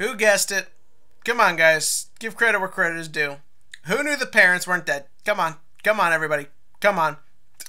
Who guessed it? Come on, guys. Give credit where credit is due. Who knew the parents weren't dead? Come on. Come on, everybody. Come on.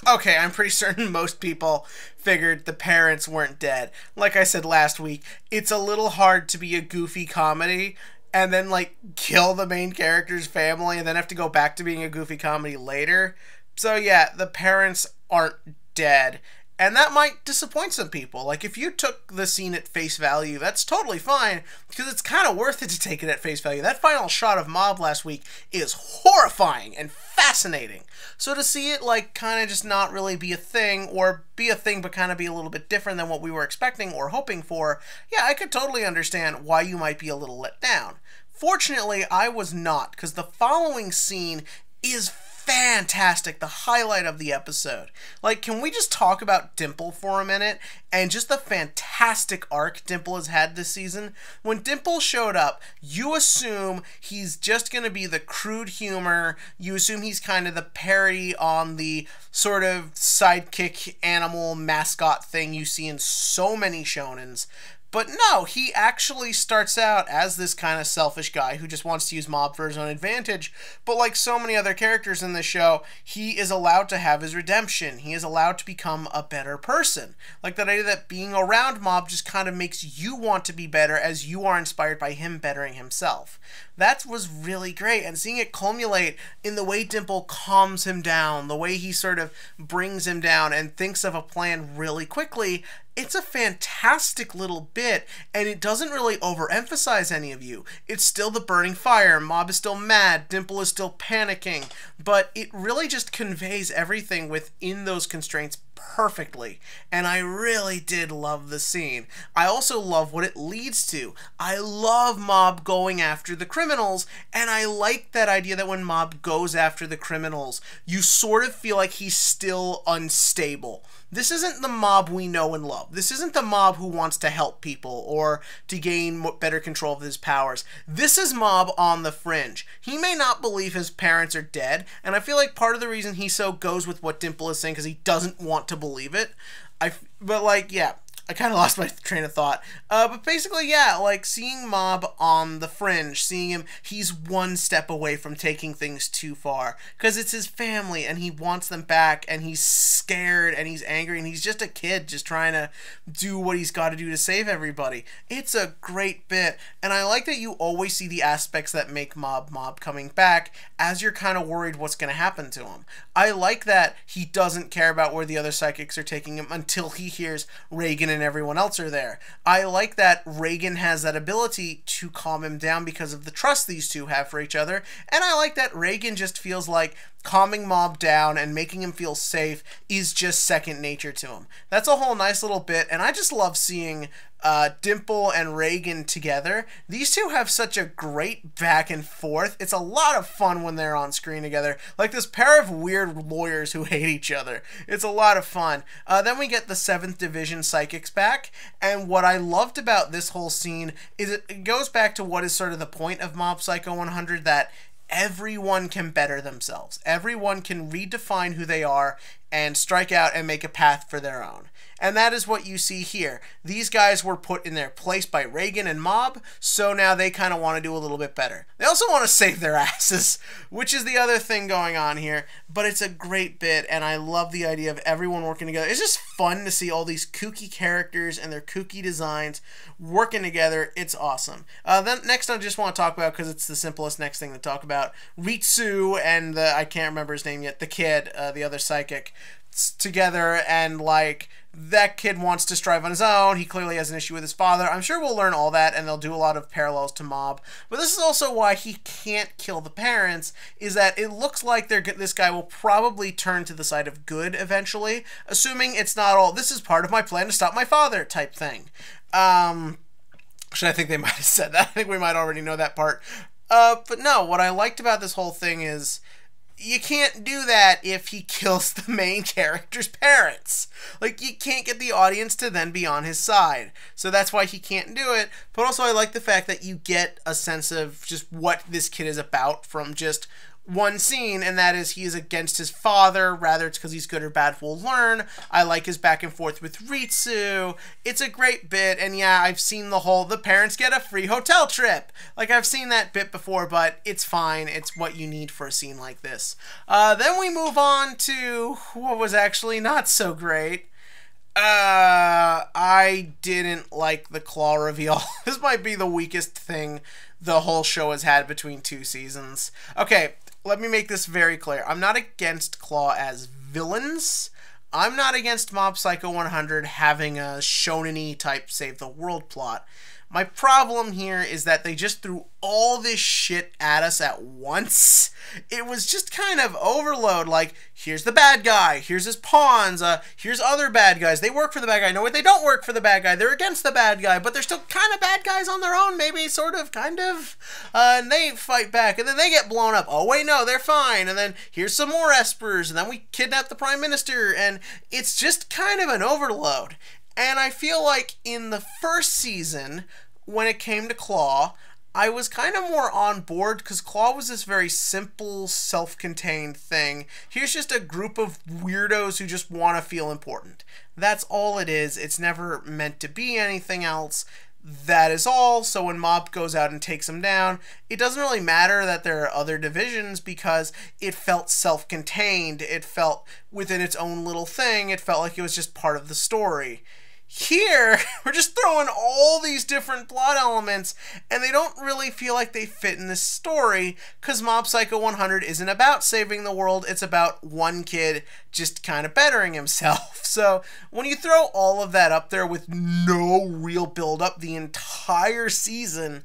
Okay, I'm pretty certain most people figured the parents weren't dead. Like I said last week, it's a little hard to be a goofy comedy and then, like, kill the main character's family and then have to go back to being a goofy comedy later. So, yeah, the parents aren't dead. And that might disappoint some people. Like, if you took the scene at face value, that's totally fine, because it's kind of worth it to take it at face value. That final shot of Mob last week is horrifying and fascinating. So to see it, like, kind of just not really be a thing, or be a thing but kind of be a little bit different than what we were expecting or hoping for, yeah, I could totally understand why you might be a little let down. Fortunately, I was not, because the following scene is fantastic, the highlight of the episode. Like, can we just talk about Dimple for a minute and just the fantastic arc Dimple has had this season? When Dimple showed up, you assume he's just going to be the crude humor, you assume he's kind of the parody on the sort of sidekick animal mascot thing you see in so many shonens. But no, he actually starts out as this kind of selfish guy who just wants to use Mob for his own advantage. But like so many other characters in this show, he is allowed to have his redemption. He is allowed to become a better person. Like that idea that being around Mob just kind of makes you want to be better as you are inspired by him bettering himself. That was really great, and seeing it culminate in the way Dimple calms him down, the way he sort of brings him down and thinks of a plan really quickly, it's a fantastic little bit, and it doesn't really overemphasize any of you. It's still the burning fire, Mob is still mad, Dimple is still panicking, but it really just conveys everything within those constraints perfectly, and I really did love the scene. I also love what it leads to. I love Mob going after the criminals, and I like that idea that when Mob goes after the criminals, you sort of feel like he's still unstable. This isn't the Mob we know and love. This isn't the Mob who wants to help people or to gain better control of his powers. This is Mob on the fringe. He may not believe his parents are dead, and I feel like part of the reason he so goes with what Dimple is saying because he doesn't want to believe it. But like, yeah, I kind of lost my train of thought. But basically, yeah, like seeing Mob on the fringe, seeing him, he's one step away from taking things too far. Because it's his family, and he wants them back, and he's scared, and he's angry, and he's just a kid just trying to do what he's got to do to save everybody. It's a great bit, and I like that you always see the aspects that make Mob coming back as you're kind of worried what's going to happen to him. I like that he doesn't care about where the other psychics are taking him until he hears Reagan and everyone else are there. I like that Reagan has that ability to calm him down because of the trust these two have for each other, and I like that Reagan just feels like calming Mob down and making him feel safe is just second nature to him. That's a whole nice little bit, and I just love seeing Dimple and Reagan together. These two have such a great back and forth. It's a lot of fun when they're on screen together. Like this pair of weird lawyers who hate each other. It's a lot of fun. Then we get the 7th Division Psychics back, and what I loved about this whole scene is it goes back to what is sort of the point of Mob Psycho 100, that everyone can better themselves. Everyone can redefine who they are and strike out and make a path for their own. And that is what you see here. These guys were put in their place by Reagan and Mob, so now they kind of want to do a little bit better. They also want to save their asses, which is the other thing going on here, but it's a great bit, and I love the idea of everyone working together. It's just fun to see all these kooky characters and their kooky designs working together. It's awesome. Then next I just want to talk about, because it's the simplest next thing to talk about, Ritsu and I can't remember his name yet, the kid, the other psychic, together, and like that kid wants to strive on his own. He clearly has an issue with his father. I'm sure we'll learn all that, and they'll do a lot of parallels to Mob. But this is also why he can't kill the parents, is that it looks like this guy will probably turn to the side of good eventually, assuming it's not all, this is part of my plan to stop my father type thing. Actually, I think they might have said that. I think we might already know that part. But no, what I liked about this whole thing is you can't do that if he kills the main character's parents. Like, you can't get the audience to then be on his side. So that's why he can't do it. But also I like the fact that you get a sense of just what this kid is about from just one scene, and that is he is against his father. Rather, it's because he's good or bad, we'll learn. I like his back and forth with Ritsu. It's a great bit, and yeah, I've seen the parents get a free hotel trip. Like, I've seen that bit before, but it's fine. It's what you need for a scene like this. Then we move on to what was actually not so great. I didn't like the claw reveal. This might be the weakest thing the whole show has had between 2 seasons. Okay, let me make this very clear. I'm not against Claw as villains. I'm not against Mob Psycho 100 having a shonen-y type save the world plot. My problem here is that they just threw all this shit at us at once. It was just kind of overload. Like, here's the bad guy, here's his pawns, here's other bad guys. They work for the bad guy. No, they don't work for the bad guy. They're against the bad guy, but they're still kind of bad guys on their own, maybe, sort of, kind of. And they fight back, and then they get blown up. Oh, wait, no, they're fine. And then here's some more espers, and then we kidnap the Prime Minister, and it's just kind of an overload. And I feel like in the first season, when it came to Claw, I was kind of more on board because Claw was this very simple, self-contained thing. Here's just a group of weirdos who just want to feel important. That's all it is. It's never meant to be anything else. That is all. So when Mob goes out and takes them down, it doesn't really matter that there are other divisions because it felt self-contained. It felt within its own little thing. It felt like it was just part of the story. Here, we're just throwing all these different plot elements, and they don't really feel like they fit in this story, because Mob Psycho 100 isn't about saving the world, it's about one kid just kind of bettering himself. So, when you throw all of that up there with no real build-up the entire season,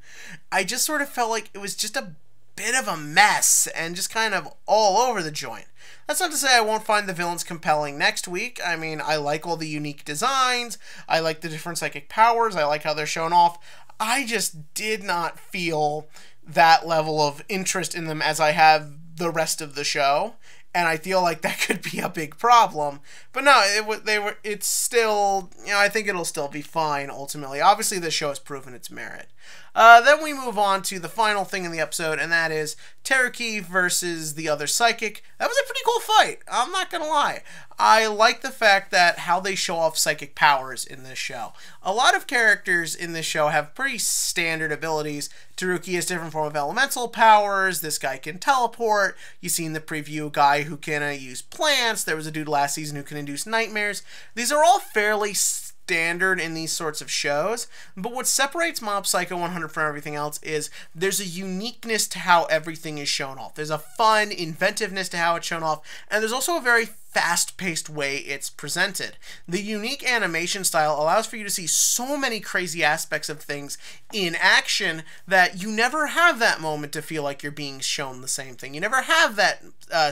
I just sort of felt like it was just a bit of a mess, and just kind of all over the joint. That's not to say I won't find the villains compelling next week. I mean, I like all the unique designs. I like the different psychic powers. I like how they're shown off. I just did not feel that level of interest in them as I have the rest of the show. And I feel like that could be a big problem. But no, it's still, I think it'll still be fine ultimately. Obviously, the show has proven its merit. Then we move on to the final thing in the episode, and that is Teruki versus the other psychic. That was a pretty cool fight, I'm not gonna lie. I like the fact that how they show off psychic powers in this show. A lot of characters in this show have pretty standard abilities. Teruki has different form of elemental powers. This guy can teleport. You see in the preview a guy who can use plants. There was a dude last season who can induce nightmares. These are all fairly standard in these sorts of shows, but what separates Mob Psycho 100 from everything else is there's a uniqueness to how everything is shown off. There's a fun inventiveness to how it's shown off, and there's also a very fast-paced way it's presented. The unique animation style allows for you to see so many crazy aspects of things in action that you never have that moment to feel like you're being shown the same thing. You never have that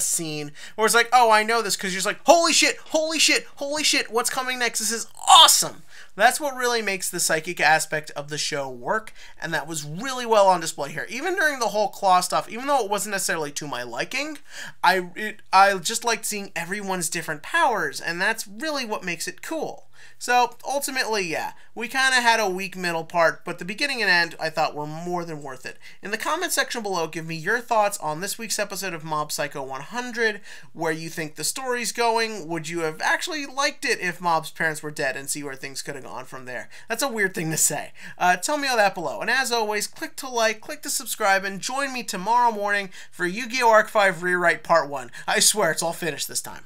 scene where it's like, oh, I know this, because you're just like, holy shit, holy shit, holy shit, what's coming next? This is awesome! That's what really makes the psychic aspect of the show work, and that was really well on display here. Even during the whole Claw stuff, even though it wasn't necessarily to my liking, I just liked seeing everyone's different powers, and that's really what makes it cool. So, ultimately, yeah, we kind of had a weak middle part, but the beginning and end, I thought, were more than worth it. In the comment section below, give me your thoughts on this week's episode of Mob Psycho 100, where you think the story's going. Would you have actually liked it if Mob's parents were dead, and see where things could have gone from there? That's a weird thing to say. Tell me all that below. And as always, click to like, click to subscribe, and join me tomorrow morning for Yu-Gi-Oh! Arc 5 Rewrite Part 1. I swear it's all finished this time.